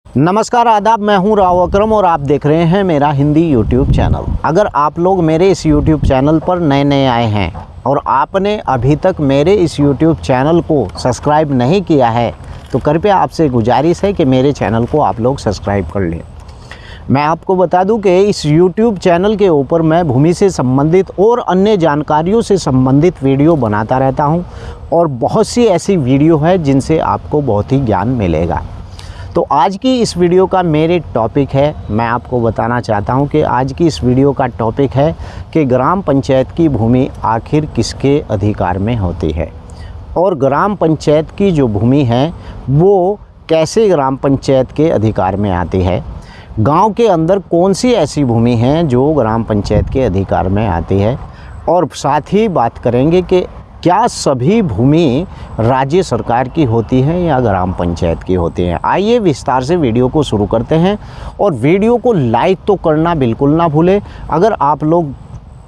नमस्कार आदाब, मैं हूं राव अकरम और आप देख रहे हैं मेरा हिंदी यूट्यूब चैनल। अगर आप लोग मेरे इस यूट्यूब चैनल पर नए आए हैं और आपने अभी तक मेरे इस यूट्यूब चैनल को सब्सक्राइब नहीं किया है तो कृपया आपसे गुजारिश है कि मेरे चैनल को आप लोग सब्सक्राइब कर लें। मैं आपको बता दूं कि इस यूट्यूब चैनल के ऊपर मैं भूमि से संबंधित और अन्य जानकारियों से संबंधित वीडियो बनाता रहता हूं और बहुत सी ऐसी वीडियो है जिनसे आपको बहुत ही ज्ञान मिलेगा। तो आज की इस वीडियो का मेरे टॉपिक है, मैं आपको बताना चाहता हूं कि आज की इस वीडियो का टॉपिक है कि ग्राम पंचायत की भूमि आखिर किसके अधिकार में होती है और ग्राम पंचायत की जो भूमि है वो कैसे ग्राम पंचायत के अधिकार में आती है। गांव के अंदर कौन सी ऐसी भूमि है जो ग्राम पंचायत के अधिकार में आती है और साथ ही बात करेंगे कि क्या सभी भूमि राज्य सरकार की होती है या ग्राम पंचायत की होती है। आइए विस्तार से वीडियो को शुरू करते हैं और वीडियो को लाइक तो करना बिल्कुल ना भूलें। अगर आप लोग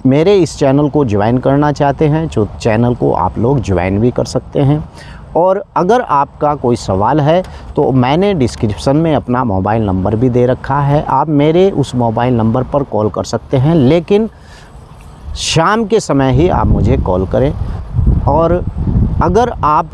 मेरे इस चैनल को ज्वाइन करना चाहते हैं तो चैनल को आप लोग ज्वाइन भी कर सकते हैं। और अगर आपका कोई सवाल है तो मैंने डिस्क्रिप्शन में अपना मोबाइल नंबर भी दे रखा है, आप मेरे उस मोबाइल नंबर पर कॉल कर सकते हैं, लेकिन शाम के समय ही आप मुझे कॉल करें। और अगर आप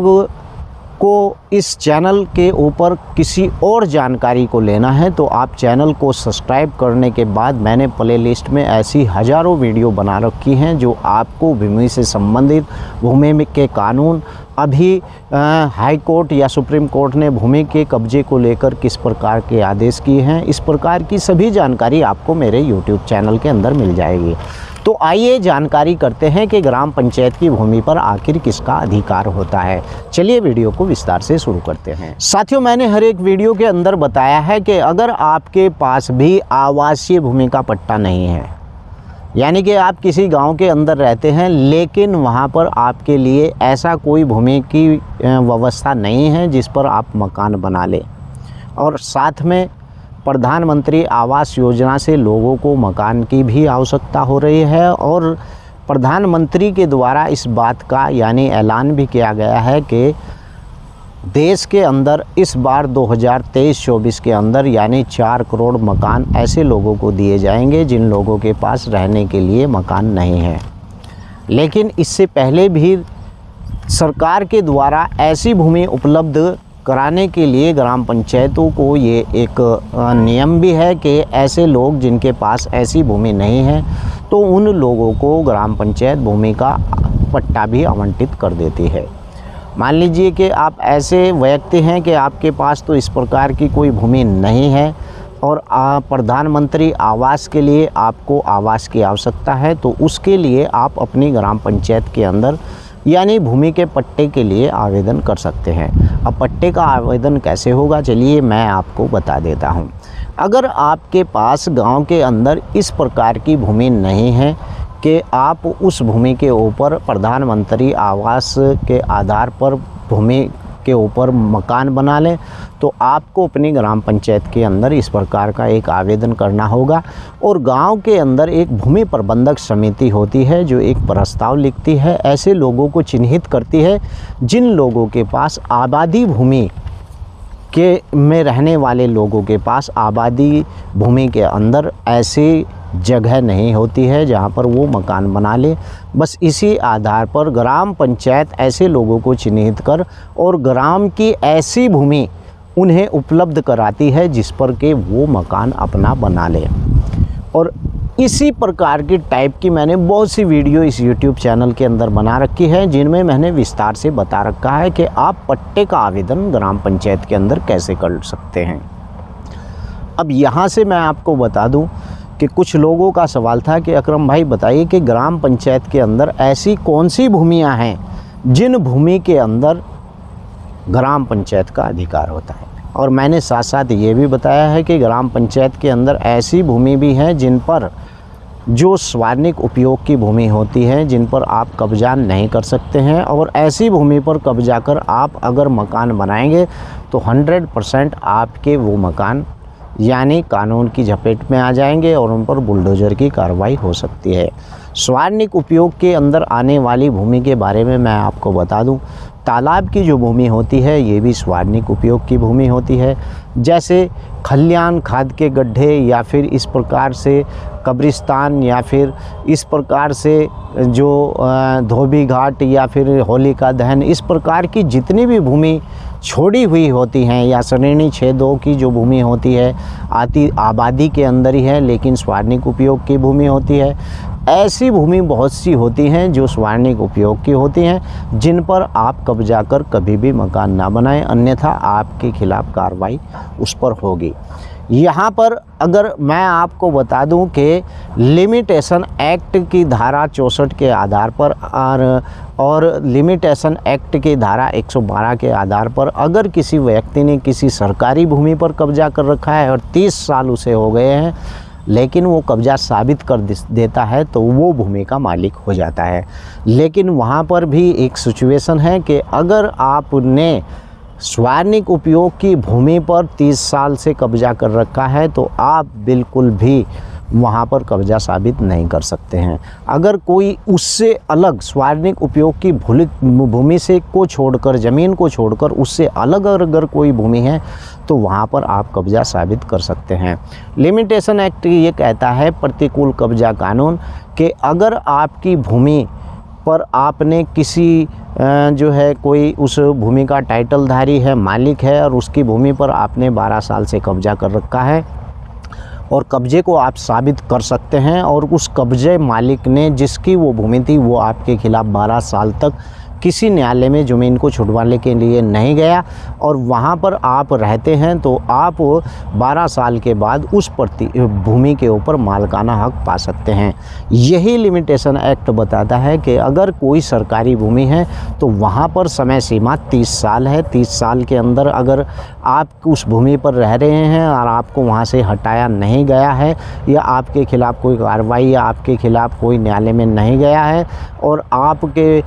को इस चैनल के ऊपर किसी और जानकारी को लेना है तो आप चैनल को सब्सक्राइब करने के बाद मैंने प्लेलिस्ट में ऐसी हज़ारों वीडियो बना रखी हैं जो आपको भूमि से संबंधित, भूमि के कानून, अभी हाई कोर्ट या सुप्रीम कोर्ट ने भूमि के कब्जे को लेकर किस प्रकार के आदेश किए हैं, इस प्रकार की सभी जानकारी आपको मेरे यूट्यूब चैनल के अंदर मिल जाएगी। तो आइए जानकारी करते हैं कि ग्राम पंचायत की भूमि पर आखिर किसका अधिकार होता है। चलिए वीडियो को विस्तार से शुरू करते हैं। साथियों, मैंने हर एक वीडियो के अंदर बताया है कि अगर आपके पास भी आवासीय भूमि का पट्टा नहीं है, यानी कि आप किसी गांव के अंदर रहते हैं लेकिन वहां पर आपके लिए ऐसा कोई भूमि की व्यवस्था नहीं है जिस पर आप मकान बना लें, और साथ में प्रधानमंत्री आवास योजना से लोगों को मकान की भी आवश्यकता हो रही है और प्रधानमंत्री के द्वारा इस बात का यानी ऐलान भी किया गया है कि देश के अंदर इस बार 2023-24 के अंदर यानी 4 करोड़ मकान ऐसे लोगों को दिए जाएंगे जिन लोगों के पास रहने के लिए मकान नहीं है। लेकिन इससे पहले भी सरकार के द्वारा ऐसी भूमि उपलब्ध कराने के लिए ग्राम पंचायतों को ये एक नियम भी है कि ऐसे लोग जिनके पास ऐसी भूमि नहीं है तो उन लोगों को ग्राम पंचायत भूमि का पट्टा भी आवंटित कर देती है। मान लीजिए कि आप ऐसे व्यक्ति हैं कि आपके पास तो इस प्रकार की कोई भूमि नहीं है और प्रधानमंत्री आवास के लिए आपको आवास की आवश्यकता है, तो उसके लिए आप अपनी ग्राम पंचायत के अंदर यानी भूमि के पट्टे के लिए आवेदन कर सकते हैं। अब पट्टे का आवेदन कैसे होगा, चलिए मैं आपको बता देता हूं। अगर आपके पास गांव के अंदर इस प्रकार की भूमि नहीं है कि आप उस भूमि के ऊपर प्रधानमंत्री आवास के आधार पर भूमि के ऊपर मकान बना लें, तो आपको अपनी ग्राम पंचायत के अंदर इस प्रकार का एक आवेदन करना होगा और गांव के अंदर एक भूमि प्रबंधक समिति होती है जो एक प्रस्ताव लिखती है, ऐसे लोगों को चिन्हित करती है जिन लोगों के पास आबादी भूमि के में रहने वाले लोगों के पास आबादी भूमि के अंदर ऐसी जगह नहीं होती है जहां पर वो मकान बना ले। बस इसी आधार पर ग्राम पंचायत ऐसे लोगों को चिन्हित कर और ग्राम की ऐसी भूमि उन्हें उपलब्ध कराती है जिस पर के वो मकान अपना बना ले। और इसी प्रकार की टाइप की मैंने बहुत सी वीडियो इस YouTube चैनल के अंदर बना रखी है जिनमें मैंने विस्तार से बता रखा है कि आप पट्टे का आवेदन ग्राम पंचायत के अंदर कैसे कर सकते हैं। अब यहाँ से मैं आपको बता दूं कि कुछ लोगों का सवाल था कि अकरम भाई बताइए कि ग्राम पंचायत के अंदर ऐसी कौन सी भूमियाँ हैं जिन भूमि के अंदर ग्राम पंचायत का अधिकार होता है, और मैंने साथ साथ ये भी बताया है कि ग्राम पंचायत के अंदर ऐसी भूमि भी हैं जिन पर जो सार्वजनिक उपयोग की भूमि होती है जिन पर आप कब्जा नहीं कर सकते हैं, और ऐसी भूमि पर कब्जा कर आप अगर मकान बनाएंगे तो 100% आपके वो मकान यानी कानून की झपेट में आ जाएंगे और उन पर बुलडोज़र की कार्रवाई हो सकती है। सार्वजनिक उपयोग के अंदर आने वाली भूमि के बारे में मैं आपको बता दूं, तालाब की जो भूमि होती है ये भी सार्वजनिक उपयोग की भूमि होती है। जैसे खलियान, खाद के गड्ढे या फिर इस प्रकार से कब्रिस्तान या फिर इस प्रकार से जो धोबी घाट या फिर होलिका दहन, इस प्रकार की जितनी भी भूमि छोड़ी हुई होती हैं या श्रेणी 6-2 की जो भूमि होती है, आबादी के अंदर ही है लेकिन स्वार्णिक उपयोग की भूमि होती है, ऐसी भूमि बहुत सी होती हैं जो स्वार्णिक उपयोग की होती हैं, जिन पर आप कब्जा कर कभी भी मकान ना बनाएं, अन्यथा आपके खिलाफ़ कार्रवाई उस पर होगी। यहाँ पर अगर मैं आपको बता दूं कि लिमिटेशन एक्ट की धारा 64 के आधार पर और लिमिटेशन एक्ट की धारा 112 के आधार पर अगर किसी व्यक्ति ने किसी सरकारी भूमि पर कब्जा कर रखा है और 30 साल उसे हो गए हैं, लेकिन वो कब्जा साबित कर देता है तो वो भूमि का मालिक हो जाता है। लेकिन वहाँ पर भी एक सिचुएशन है कि अगर आपने स्वार्णिक उपयोग की भूमि पर 30 साल से कब्जा कर रखा है तो आप बिल्कुल भी वहाँ पर कब्जा साबित नहीं कर सकते हैं। अगर कोई उससे अलग स्वार्णिक उपयोग की भूमि से को छोड़कर, ज़मीन को छोड़कर उससे अलग अगर कोई भूमि है तो वहाँ पर आप कब्जा साबित कर सकते हैं। लिमिटेशन एक्ट ये कहता है, प्रतिकूल कब्जा कानून, कि अगर आपकी भूमि पर आपने किसी जो है कोई उस भूमि का टाइटलधारी है, मालिक है, और उसकी भूमि पर आपने 12 साल से कब्जा कर रखा है और कब्जे को आप साबित कर सकते हैं और उस कब्जे मालिक ने जिसकी वो भूमि थी वो आपके खिलाफ़ 12 साल तक किसी न्यायालय में ज़मीन को छुड़वाने के लिए नहीं गया और वहाँ पर आप रहते हैं तो आप 12 साल के बाद उस भूमि के ऊपर मालिकाना हक पा सकते हैं। यही लिमिटेशन एक्ट बताता है कि अगर कोई सरकारी भूमि है तो वहाँ पर समय सीमा 30 साल है। 30 साल के अंदर अगर आप उस भूमि पर रह रहे हैं और आपको वहाँ से हटाया नहीं गया है या आपके खिलाफ़ कोई कार्रवाई या आपके खिलाफ़ कोई न्यायालय में नहीं गया है और आपके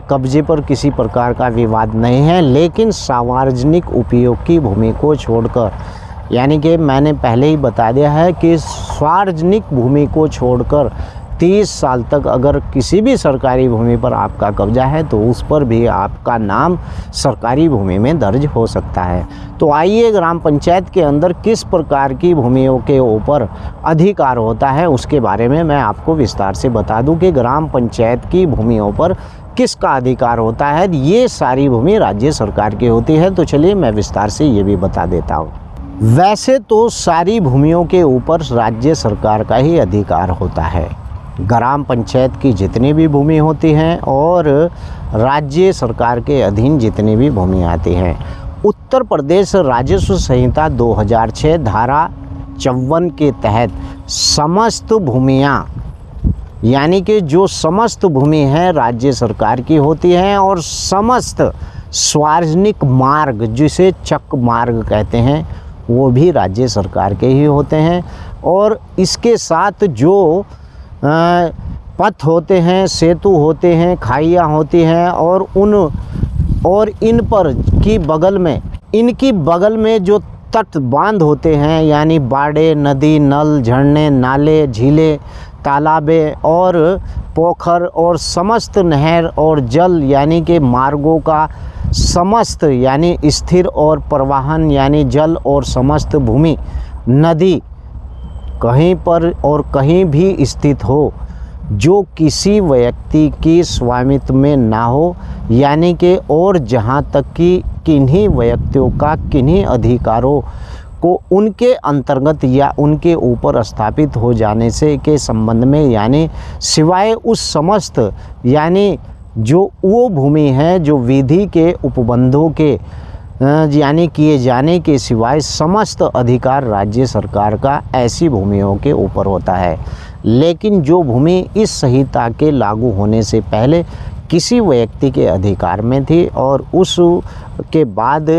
कब्जे पर किसी प्रकार का विवाद नहीं है, लेकिन सार्वजनिक उपयोग की भूमि को छोड़कर, यानी कि मैंने पहले ही बता दिया है कि सार्वजनिक भूमि को छोड़कर 30 साल तक अगर किसी भी सरकारी भूमि पर आपका कब्जा है तो उस पर भी आपका नाम सरकारी भूमि में दर्ज हो सकता है। तो आइए ग्राम पंचायत के अंदर किस प्रकार की भूमियों के ऊपर अधिकार होता है उसके बारे में मैं आपको विस्तार से बता दूं कि ग्राम पंचायत की भूमियों पर किसका अधिकार होता है। ये सारी भूमि राज्य सरकार की होती है। तो चलिए मैं विस्तार से ये भी बता देता हूँ। वैसे तो सारी भूमियों के ऊपर राज्य सरकार का ही अधिकार होता है। ग्राम पंचायत की जितनी भी भूमि होती हैं और राज्य सरकार के अधीन जितनी भी भूमि आती हैं, उत्तर प्रदेश राजस्व संहिता 2006 धारा 54 के तहत समस्त भूमियाँ, यानी कि जो समस्त भूमि है राज्य सरकार की होती हैं और समस्त सार्वजनिक मार्ग जिसे चक मार्ग कहते हैं वो भी राज्य सरकार के ही होते हैं। और इसके साथ जो पथ होते हैं, सेतु होते हैं, खाइयाँ होती हैं और इन पर की बगल में, इनकी बगल में जो तट बांध होते हैं, यानी बाड़े, नदी, नल, झरने, नाले, झीलें, तालाबे और पोखर और समस्त नहर और जल यानी कि मार्गों का समस्त यानी स्थिर और प्रवाहन यानी जल और समस्त भूमि नदी कहीं पर और कहीं भी स्थित हो जो किसी व्यक्ति की स्वामित्व में ना हो, यानी कि और जहाँ तक कि किन्हीं व्यक्तियों का किन्हीं अधिकारों को उनके अंतर्गत या उनके ऊपर स्थापित हो जाने से के संबंध में, यानी सिवाय उस समस्त यानी जो वो भूमि है जो विधि के उपबंधों के यानी किए जाने के सिवाय समस्त अधिकार राज्य सरकार का ऐसी भूमियों के ऊपर होता है। लेकिन जो भूमि इस संहिता के लागू होने से पहले किसी व्यक्ति के अधिकार में थी और उस के बाद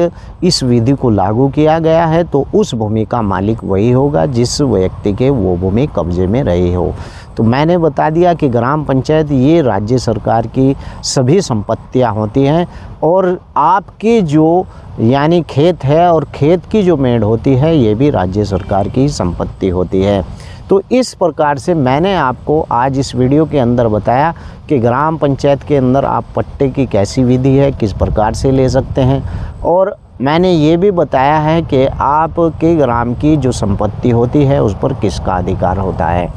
इस विधि को लागू किया गया है तो उस भूमि का मालिक वही होगा जिस व्यक्ति के वो भूमि कब्जे में रही हो। तो मैंने बता दिया कि ग्राम पंचायत ये राज्य सरकार की सभी संपत्तियां होती हैं और आपकी जो यानी खेत है और खेत की जो मेड़ होती है ये भी राज्य सरकार की संपत्ति होती है। तो इस प्रकार से मैंने आपको आज इस वीडियो के अंदर बताया कि ग्राम पंचायत के अंदर आप पट्टे की कैसी विधि है, किस प्रकार से ले सकते हैं और मैंने ये भी बताया है कि आपके ग्राम की जो संपत्ति होती है उस पर किसका अधिकार होता है।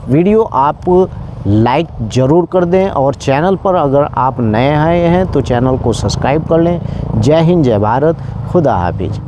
वीडियो आप लाइक ज़रूर कर दें और चैनल पर अगर आप नए आए हैं तो चैनल को सब्सक्राइब कर लें। जय हिंद, जय भारत, खुदा हाफिज।